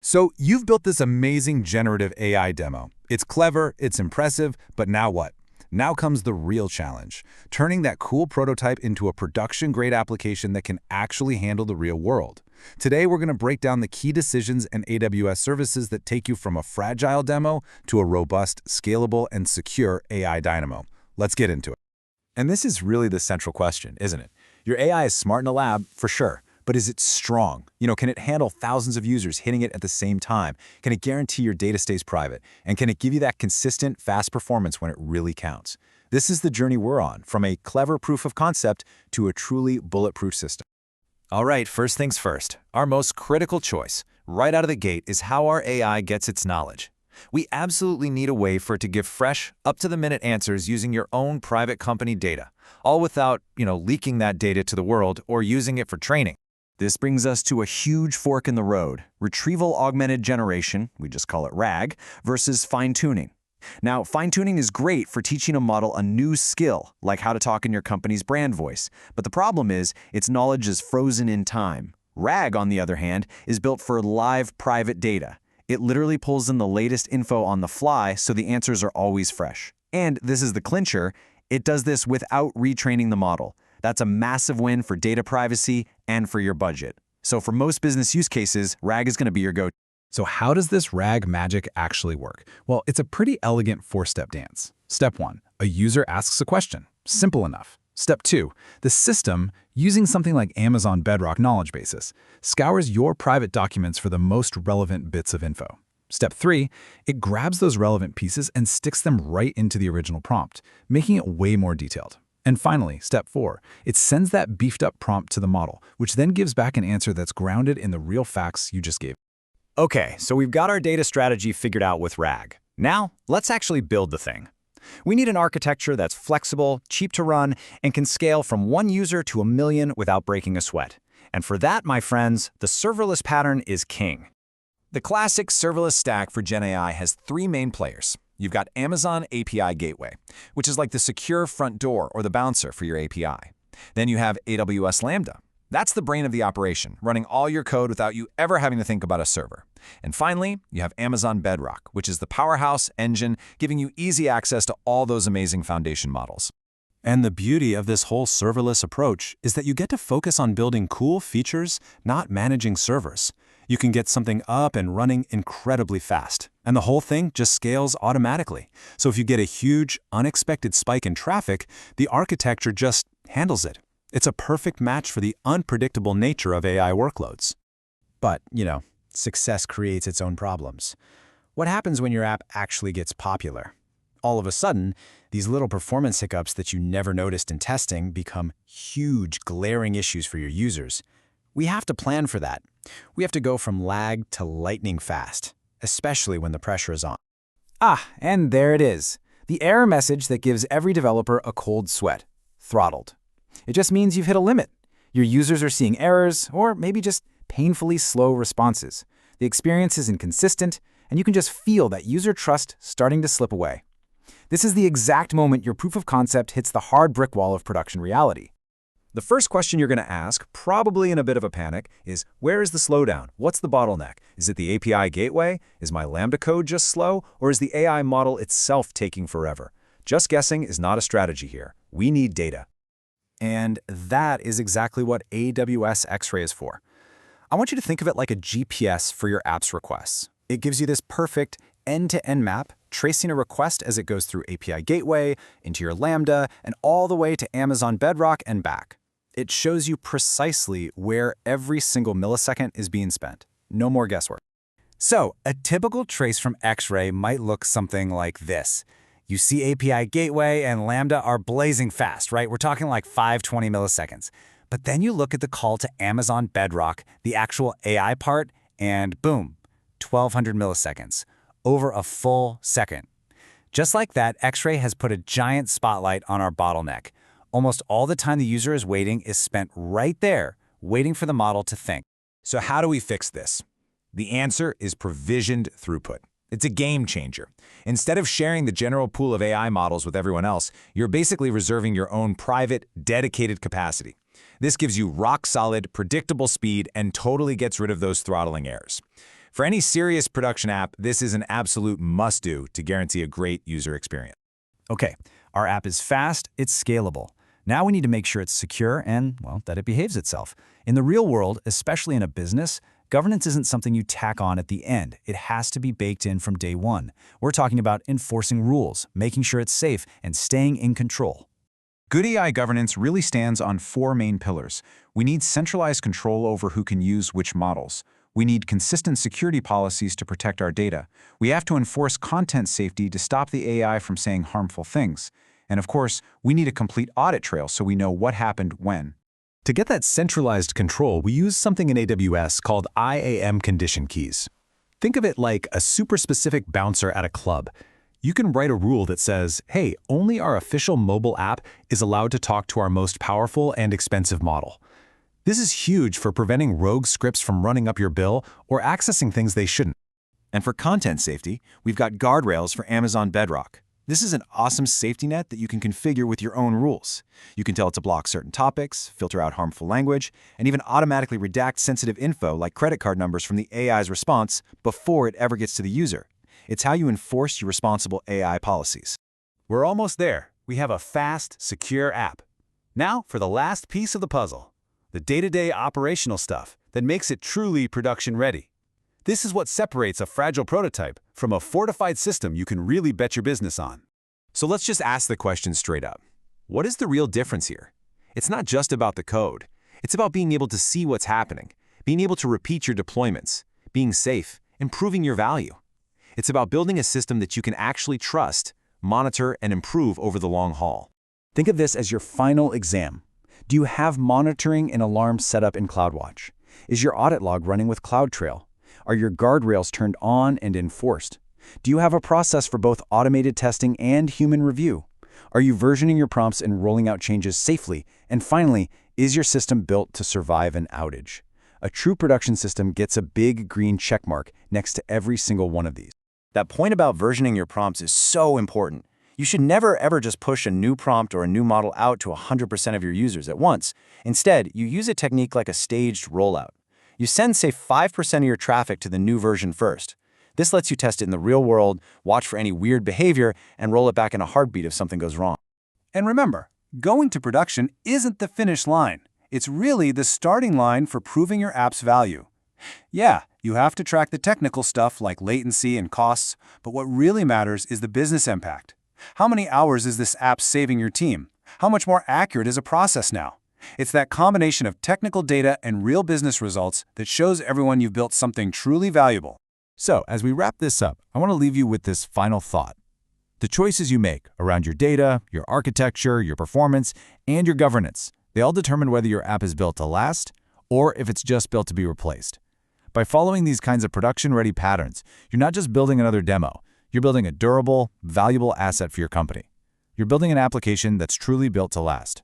So you've built this amazing generative AI demo. It's clever, it's impressive, but now what? Now comes the real challenge, turning that cool prototype into a production-grade application that can actually handle the real world. Today, we're going to break down the key decisions and AWS services that take you from a fragile demo to a robust, scalable, and secure AI dynamo. Let's get into it. And this is really the central question, isn't it? Your AI is smart in a lab, for sure, but is it strong? Can it handle thousands of users hitting it at the same time? Can it guarantee your data stays private? And can it give you that consistent, fast performance when it really counts? This is the journey we're on, from a clever proof of concept to a truly bulletproof system. All right, first things first. Our most critical choice, right out of the gate, is how our AI gets its knowledge. We absolutely need a way for it to give fresh, up-to-the-minute answers using your own private company data, all without, leaking that data to the world or using it for training. This brings us to a huge fork in the road, Retrieval-Augmented Generation, we just call it RAG, versus fine-tuning. Now, fine-tuning is great for teaching a model a new skill, like how to talk in your company's brand voice. But the problem is, its knowledge is frozen in time. RAG, on the other hand, is built for live private data. It literally pulls in the latest info on the fly, so the answers are always fresh. And this is the clincher, it does this without retraining the model. That's a massive win for data privacy and for your budget. So for most business use cases, RAG is going to be your go-to. So how does this RAG magic actually work? Well, it's a pretty elegant four-step dance. Step 1, a user asks a question. Simple enough. Step 2, the system, using something like Amazon Bedrock knowledge bases, scours your private documents for the most relevant bits of info. Step 3, it grabs those relevant pieces and sticks them right into the original prompt, making it way more detailed. And finally, step 4, it sends that beefed-up prompt to the model, which then gives back an answer that's grounded in the real facts you just gave. Okay, so we've got our data strategy figured out with RAG. Now, let's actually build the thing. We need an architecture that's flexible, cheap to run, and can scale from 1 user to 1 million without breaking a sweat. And for that, my friends, the serverless pattern is king. The classic serverless stack for GenAI has 3 main players. You've got Amazon API Gateway, which is like the secure front door or the bouncer for your API. Then you have AWS Lambda. That's the brain of the operation, running all your code without you ever having to think about a server. And finally, you have Amazon Bedrock, which is the powerhouse engine giving you easy access to all those amazing foundation models. And the beauty of this whole serverless approach is that you get to focus on building cool features, not managing servers. You can get something up and running incredibly fast, and the whole thing just scales automatically. So if you get a huge, unexpected spike in traffic, the architecture just handles it. It's a perfect match for the unpredictable nature of AI workloads. But, success creates its own problems. What happens when your app actually gets popular? All of a sudden, these little performance hiccups that you never noticed in testing become huge, glaring issues for your users. We have to plan for that. We have to go from lag to lightning fast, especially when the pressure is on. And there it is. The error message that gives every developer a cold sweat. Throttled. It just means you've hit a limit. Your users are seeing errors, or maybe just painfully slow responses. The experience is inconsistent, and you can just feel that user trust starting to slip away. This is the exact moment your proof of concept hits the hard brick wall of production reality. The first question you're going to ask, probably in a bit of a panic, is where is the slowdown? What's the bottleneck? Is it the API gateway? Is my Lambda code just slow? Or is the AI model itself taking forever? Just guessing is not a strategy here. We need data. And that is exactly what AWS X-Ray is for. I want you to think of it like a GPS for your app's requests. It gives you this perfect end-to-end map, tracing a request as it goes through API Gateway, into your Lambda, and all the way to Amazon Bedrock and back. It shows you precisely where every single millisecond is being spent. No more guesswork. So, a typical trace from X-Ray might look something like this. You see API Gateway and Lambda are blazing fast, right? We're talking like 520 milliseconds. But then you look at the call to Amazon Bedrock, the actual AI part, and boom, 1200 milliseconds, over a full second. Just like that, X-Ray has put a giant spotlight on our bottleneck. Almost all the time the user is waiting is spent right there, waiting for the model to think. So how do we fix this? The answer is provisioned throughput. It's a game changer. Instead of sharing the general pool of AI models with everyone else, you're basically reserving your own private, dedicated capacity. This gives you rock-solid, predictable speed and totally gets rid of those throttling errors. For any serious production app, this is an absolute must-do to guarantee a great user experience. Okay, our app is fast, it's scalable. Now we need to make sure it's secure and, well, that it behaves itself. In the real world, especially in a business, governance isn't something you tack on at the end. It has to be baked in from day one. We're talking about enforcing rules, making sure it's safe, and staying in control. Good AI governance really stands on 4 main pillars. We need centralized control over who can use which models. We need consistent security policies to protect our data. We have to enforce content safety to stop the AI from saying harmful things. And of course, we need a complete audit trail so we know what happened when. To get that centralized control, we use something in AWS called IAM condition keys. Think of it like a super specific bouncer at a club. You can write a rule that says, hey, only our official mobile app is allowed to talk to our most powerful and expensive model. This is huge for preventing rogue scripts from running up your bill or accessing things they shouldn't. And for content safety, we've got guardrails for Amazon Bedrock. This is an awesome safety net that you can configure with your own rules. You can tell it to block certain topics, filter out harmful language, and even automatically redact sensitive info like credit card numbers from the AI's response before it ever gets to the user. It's how you enforce your responsible AI policies. We're almost there. We have a fast, secure app. Now for the last piece of the puzzle, the day-to-day operational stuff that makes it truly production-ready. This is what separates a fragile prototype from a fortified system you can really bet your business on. So let's just ask the question straight up. What is the real difference here? It's not just about the code. It's about being able to see what's happening, being able to repeat your deployments, being safe, improving your value. It's about building a system that you can actually trust, monitor, and improve over the long haul. Think of this as your final exam. Do you have monitoring and alarms set up in CloudWatch? Is your audit log running with CloudTrail? Are your guardrails turned on and enforced? Do you have a process for both automated testing and human review? Are you versioning your prompts and rolling out changes safely? And finally, is your system built to survive an outage? A true production system gets a big green check mark next to every single one of these. That point about versioning your prompts is so important. You should never ever just push a new prompt or a new model out to 100% of your users at once. Instead, you use a technique like a staged rollout. You send, say, 5% of your traffic to the new version first. This lets you test it in the real world, watch for any weird behavior, and roll it back in a heartbeat if something goes wrong. And remember, going to production isn't the finish line. It's really the starting line for proving your app's value. Yeah, you have to track the technical stuff like latency and costs, but what really matters is the business impact. How many hours is this app saving your team? How much more accurate is a process now? It's that combination of technical data and real business results that shows everyone you've built something truly valuable. So, as we wrap this up, I want to leave you with this final thought. The choices you make around your data, your architecture, your performance, and your governance, they all determine whether your app is built to last or if it's just built to be replaced. By following these kinds of production-ready patterns, you're not just building another demo. You're building a durable, valuable asset for your company. You're building an application that's truly built to last.